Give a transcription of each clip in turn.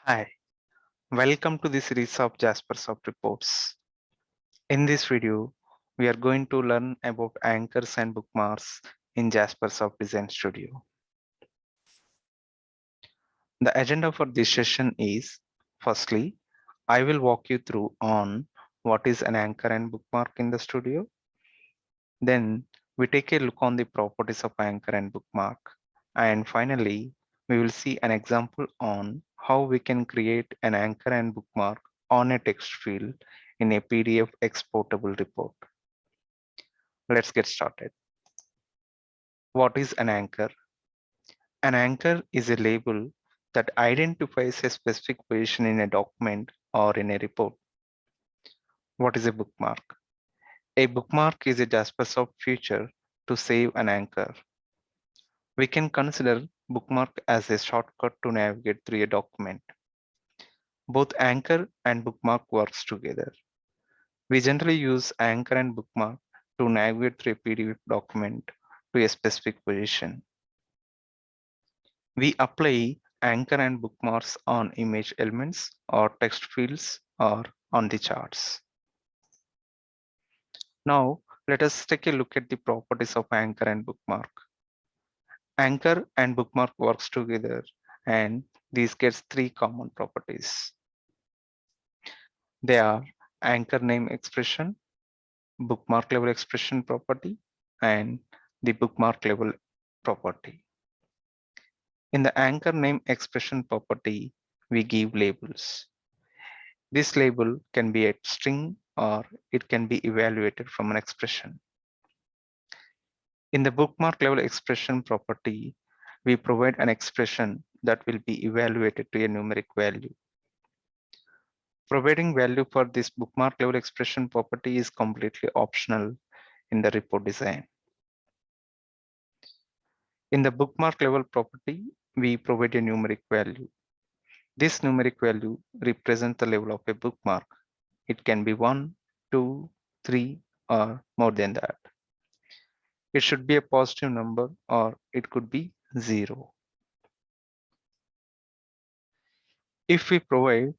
Hi, welcome to the series of Jaspersoft reports. In this video, we are going to learn about anchors and bookmarks in Jaspersoft Design Studio. The agenda for this session is, firstly, I will walk you through on what is an anchor and bookmark in the studio. Then we take a look on the properties of anchor and bookmark. And finally, we will see an example on how we can create an anchor and bookmark on a text field in a PDF exportable report. Let's get started. What is an anchor? An anchor is a label that identifies a specific position in a document or in a report. What is a bookmark? A bookmark is a Jaspersoft feature to save an anchor. We can consider bookmark as a shortcut to navigate through a document. Both anchor and bookmark works together. We generally use anchor and bookmark to navigate through a PDF document to a specific position. We apply anchor and bookmarks on image elements or text fields or on the charts. Now, let us take a look at the properties of anchor and bookmark. Anchor and bookmark works together and these gets three common properties. They are anchor name expression, bookmark level expression property, and the bookmark level property. In the anchor name expression property, we give labels. This label can be a string or it can be evaluated from an expression. In the bookmark level expression property, we provide an expression that will be evaluated to a numeric value. Providing value for this bookmark level expression property is completely optional in the report design. In the bookmark level property, we provide a numeric value. This numeric value represents the level of a bookmark. It can be 1, 2, 3, or more than that. It should be a positive number or it could be 0. If we provide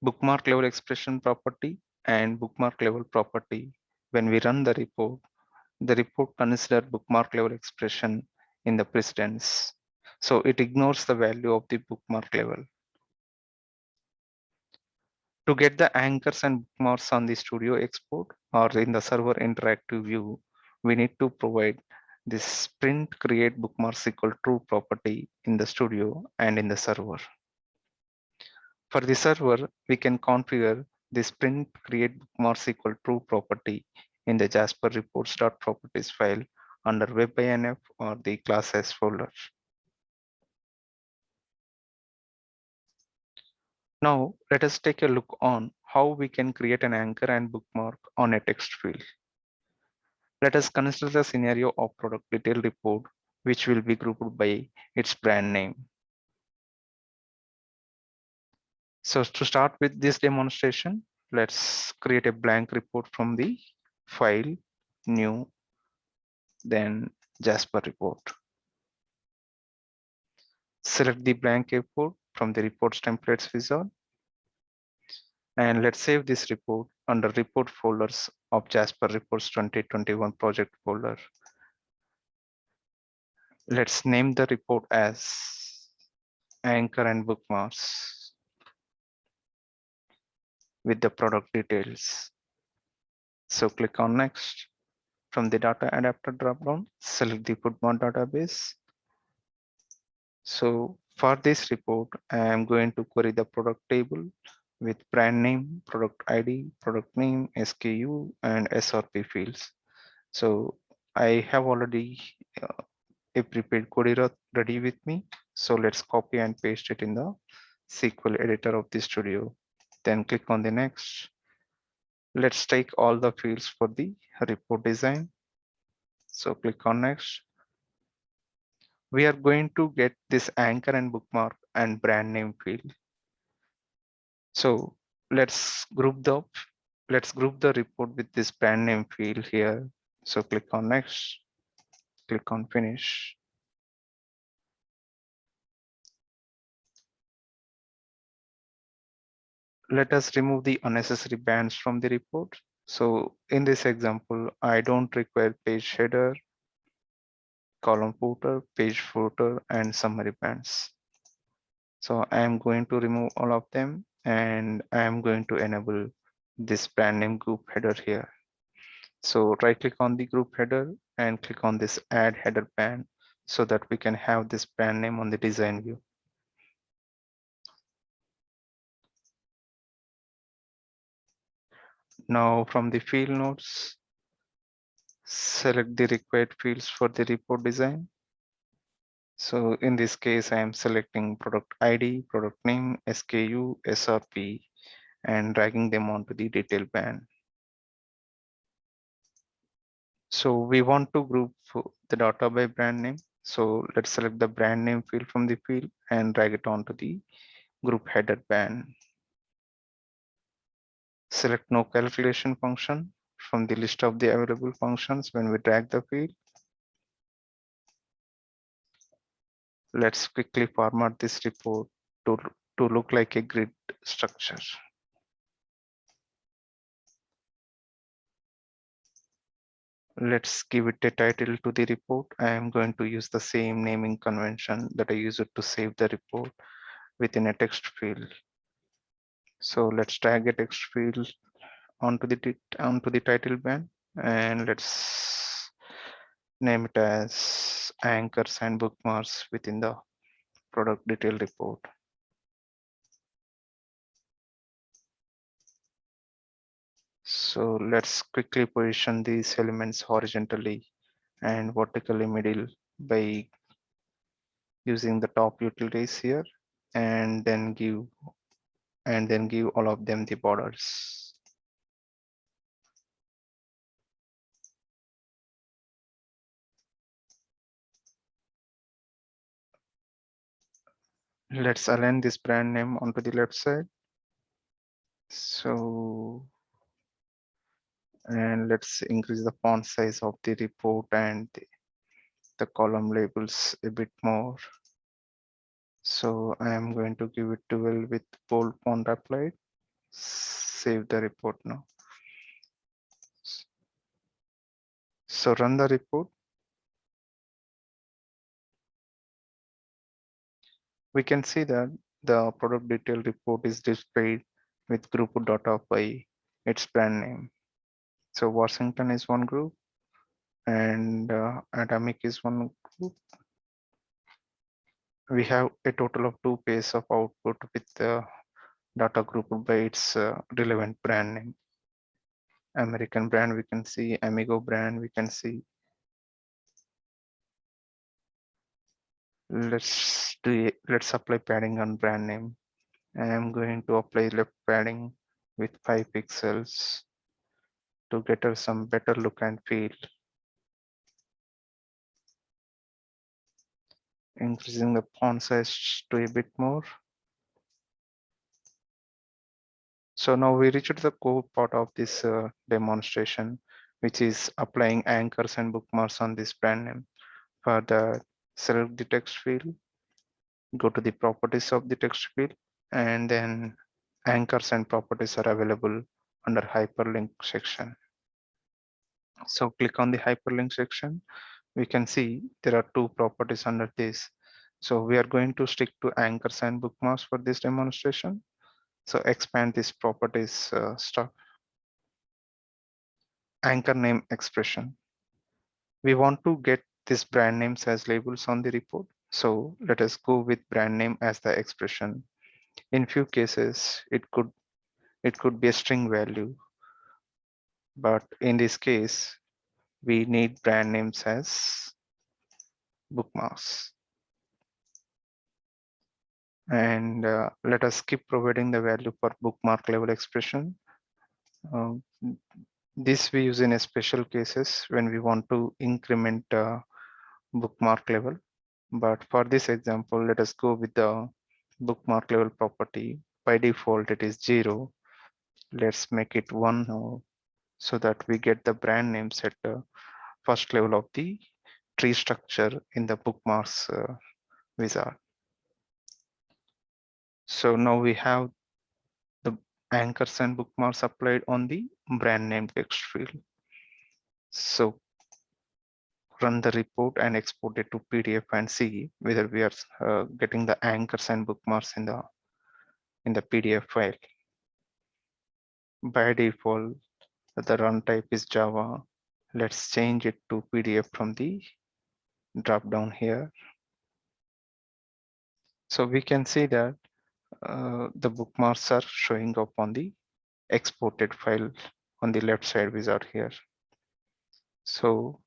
bookmark level expression property and bookmark level property, when we run the report considers bookmark level expression in the precedence. So it ignores the value of the bookmark level. To get the anchors and bookmarks on the studio export or in the server interactive view, we need to provide this print create bookmarks equal true property in the studio and in the server. For the server, we can configure this print create bookmarks equal true property in the Jasper reports.properties file under webinf or the classes folder. Now let us take a look on how we can create an anchor and bookmark on a text field. Let us consider the scenario of product detail report, which will be grouped by its brand name. So to start with this demonstration, let's create a blank report from the file, new, then Jasper report. Select the blank report from the reports templates wizard. And let's save this report under report folders of Jasper reports 2021 project folder. Let's name the report as anchor and bookmarks with the product details. So click on next. From the data adapter dropdown, select the Bookmark database. So for this report, I am going to query the product table with brand name, product ID, product name, SKU, and SRP fields. So I have already a prepared query ready with me. So let's copy and paste it in the SQL editor of the studio. Then click on the next. Let's take all the fields for the report design. So click on next. We are going to get this anchor and bookmark and brand name field. So let's group the report with this brand name field here. So click on next, click on finish. let us remove the unnecessary bands from the report. So in this example, I don't require page header, column footer, page footer, and summary bands. So I am going to remove all of them, and I am going to enable this brand name group header here. So right click on the group header and click on this add header band so that we can have this brand name on the design view. Now from the field nodes, select the required fields for the report design. So in this case, I am selecting product ID, product name, SKU, SRP, and dragging them onto the detail band. So we want to group the data by brand name. So let's select the brand name field from the field and drag it onto the group header band. Select no calculation function from the list of the available functions when we drag the field. Let's quickly format this report to look like a grid structure. Let's give it a title to the report. I am going to use the same naming convention that I used to save the report within a text field. So let's drag a text field onto the title band, and let's name it as anchors and bookmarks within the product detail report. So let's quickly position these elements horizontally and vertically middle by using the top utilities here, and then give all of them the borders. Let's align this brand name onto the left side. So, and let's increase the font size of the report and the column labels a bit more. So I am going to give it 12 with bold font applied. Save the report now. So run the report. We can see that the product detail report is displayed with group data by its brand name. So Washington is one group, and Atomic is one group. We have a total of 2 pages of output with the data grouped by its relevant brand name. American brand we can see, Amigo brand we can see. Let's apply padding on brand name. I am going to apply left padding with 5 pixels to get her some better look and feel. Increasing the font size to a bit more. So now we reached the core part of this demonstration, which is applying anchors and bookmarks on this brand name. For the select the text field, go to the properties of the text field, and then anchors and properties are available under hyperlink section. So click on the hyperlink section. We can see there are 2 properties under this. So we are going to stick to anchors and bookmarks for this demonstration. So expand this properties stuff. Anchor name expression. We want to get these brand names as labels on the report. So let us go with brand name as the expression. In few cases, it could be a string value, but in this case, we need brand names as bookmarks. And let us keep providing the value for bookmark level expression. Um, this we use in a special cases when we want to increment bookmark level. But for this example, let us go with the bookmark level property. By default, it is 0. Let's make it 1 now, so that we get the brand names at the first level of the tree structure in the bookmarks wizard. So now we have the anchors and bookmarks applied on the brand name text field. So run the report and export it to PDF and see whether we are getting the anchors and bookmarks in the PDF file. By default, the run type is Java. Let's change it to PDF from the drop down here. So we can see that the bookmarks are showing up on the exported file on the left side wizard here. So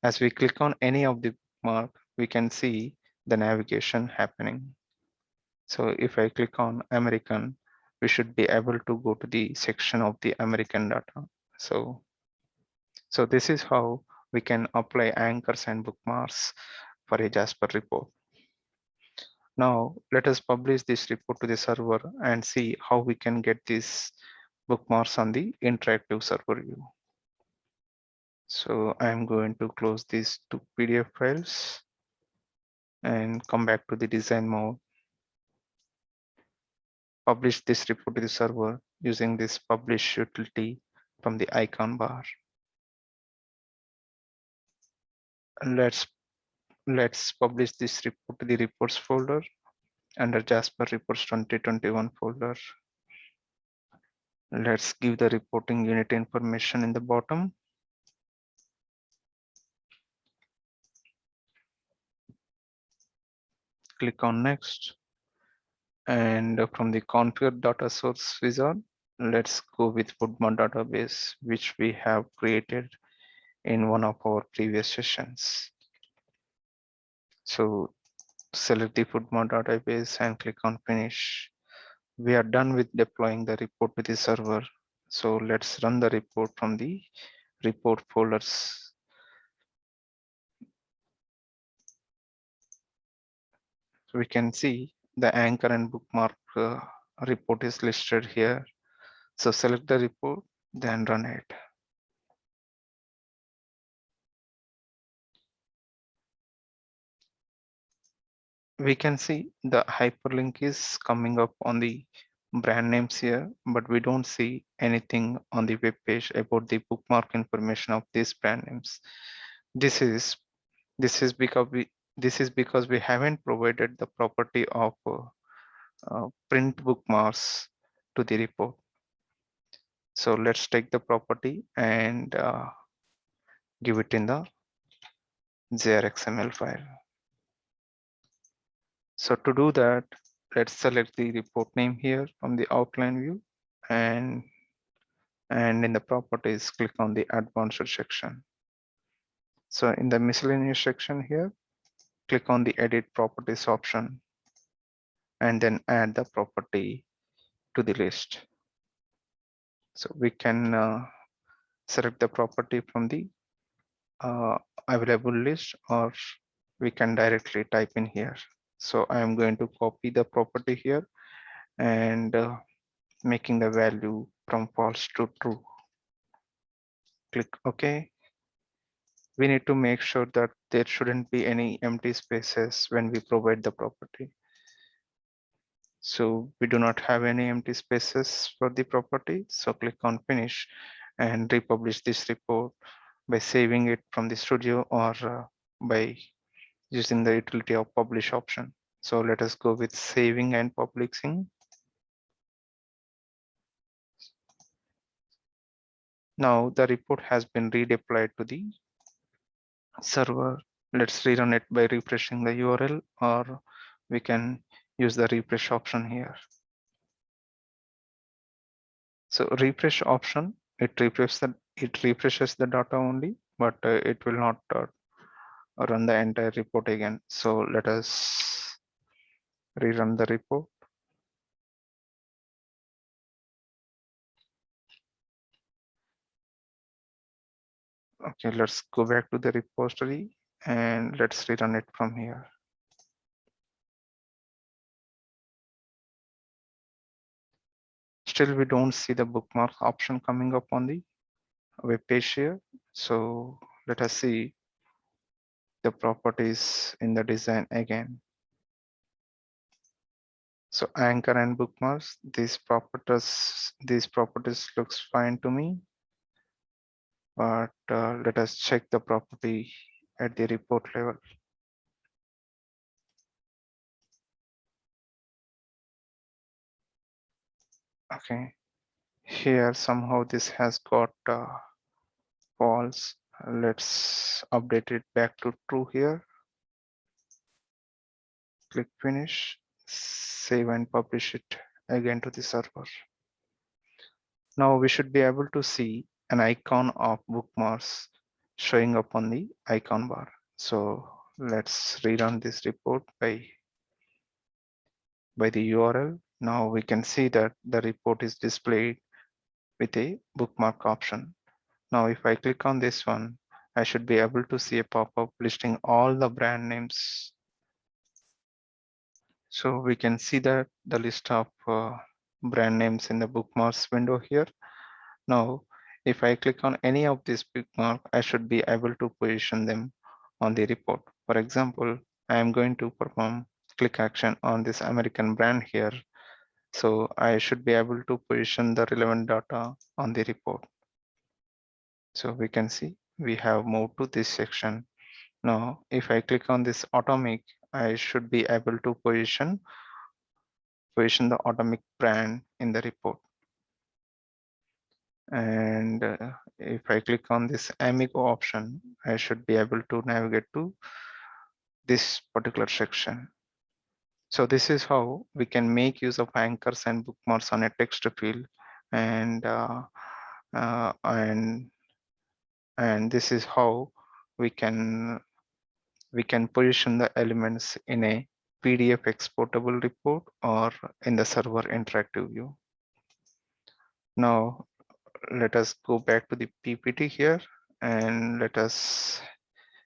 as we click on any of the bookmark, we can see the navigation happening. So if I click on American, we should be able to go to the section of the American data. So this is how we can apply anchors and bookmarks for a Jasper report. Now let us publish this report to the server and see how we can get these bookmarks on the interactive server view. So I'm going to close these two PDF files and come back to the design mode. Publish this report to the server using this publish utility from the icon bar. Let's publish this report to the reports folder under Jasper Reports 2021 folder. Let's give the reporting unit information in the bottom. Click on next. And from the configure data source wizard, let's go with Bookmark database, which we have created in one of our previous sessions. So select the Bookmark database and click on finish. We are done with deploying the report to the server. So let's run the report from the report folders. So we can see the anchor and bookmark report is listed here. So select the report, then run it. We can see the hyperlink is coming up on the brand names here, but we don't see anything on the web page about the bookmark information of these brand names. This is because we haven't provided the property of print bookmarks to the report. So let's take the property and give it in the XML file. So to do that, let's select the report name here from the outline view, and in the properties, click on the advanced section. So in the miscellaneous section here, click on the edit properties option and then add the property to the list. So we can select the property from the available list, or we can directly type in here. So I am going to copy the property here and making the value from false to true. Click OK. We need to make sure that there shouldn't be any empty spaces when we provide the property. So we do not have any empty spaces for the property. So click on finish and republish this report by saving it from the studio, or by using the utility of publish option. So let us go with saving and publishing. Now the report has been redeployed to the server. Let's rerun it by refreshing the URL, or we can use the refresh option here. So refresh option, it refreshes the data only, but it will not run the entire report again. So let us rerun the report. Okay, let's go back to the repository and let's rerun it from here. Still, we don't see the bookmark option coming up on the web page here. So let us see the properties in the design again. So anchor and bookmarks, these properties looks fine to me, but let us check the property at the report level. Okay, here somehow this has got false. Let's update it back to true here. Click finish, save and publish it again to the server. Now we should be able to see an icon of bookmarks showing up on the icon bar. So let's rerun this report by the URL. Now we can see that the report is displayed with a bookmark option. Now if I click on this one, I should be able to see a pop-up listing all the brand names. So we can see that the list of brand names in the bookmarks window here. Now, if I click on any of these bookmark, I should be able to position them on the report. For example, I am going to perform click action on this American brand here. So I should be able to position the relevant data on the report. So we can see we have moved to this section. Now, if I click on this atomic, I should be able to position the atomic brand in the report. And if I click on this Amigo option, I should be able to navigate to this particular section. So this is how we can make use of anchors and bookmarks on a text field, and uh, and and this is how we can position the elements in a PDF exportable report or in the server interactive view. Now let us go back to the PPT here and let us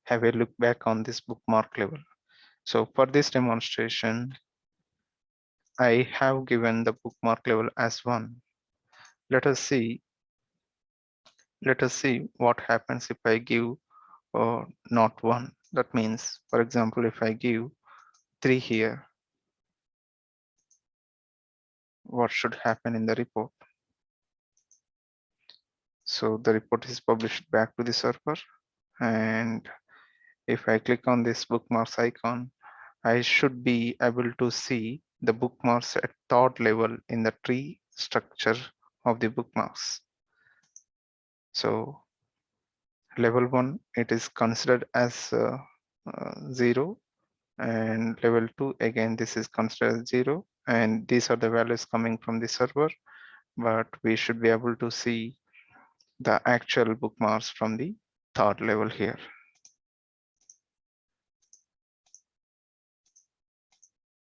have a look back on this bookmark level. So for this demonstration, I have given the bookmark level as 1. Let us see what happens if I give not 1. That means, for example, if I give 3 here, what should happen in the report? So the report is published back to the server, and if I click on this bookmarks icon, I should be able to see the bookmarks at third level in the tree structure of the bookmarks. So level 1, it is considered as 0, and level 2, again this is considered as 0, and these are the values coming from the server, but we should be able to see the actual bookmarks from the third level here.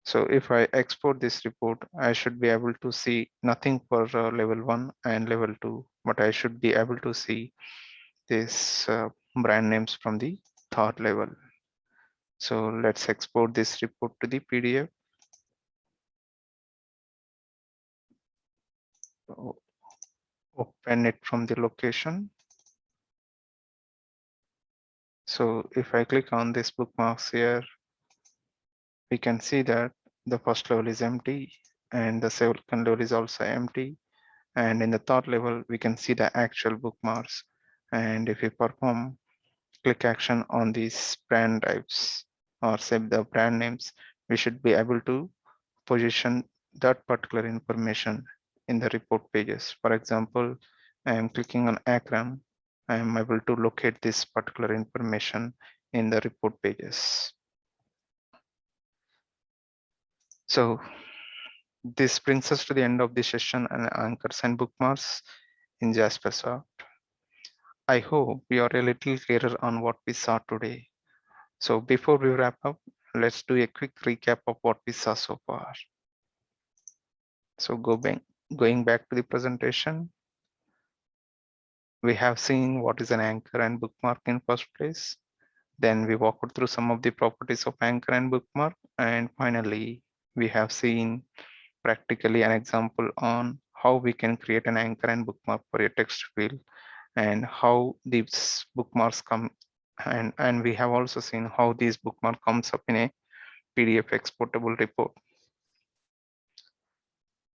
So if I export this report, I should be able to see nothing for level 1 and level 2, but I should be able to see this brand names from the third level. So let's export this report to the PDF. Open it from the location. So if I click on this bookmarks here, we can see that the first level is empty and the second level is also empty. And in the third level, we can see the actual bookmarks. And if we perform click action on these brand types or save the brand names, we should be able to position that particular information in the report pages. For example, I am clicking on Akram. I am able to locate this particular information in the report pages. So this brings us to the end of the session on anchors and bookmarks in Jaspersoft. I hope we are a little clearer on what we saw today. So before we wrap up, let's do a quick recap of what we saw so far. So going back to the presentation, we have seen what is an anchor and bookmark in first place. Then we walked through some of the properties of anchor and bookmark. And finally, we have seen practically an example on how we can create an anchor and bookmark for a text field and how these bookmarks come. And we have also seen how these bookmark comes up in a PDF exportable report.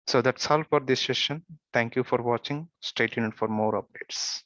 So that's all for this session. Thank you for watching. Stay tuned for more updates.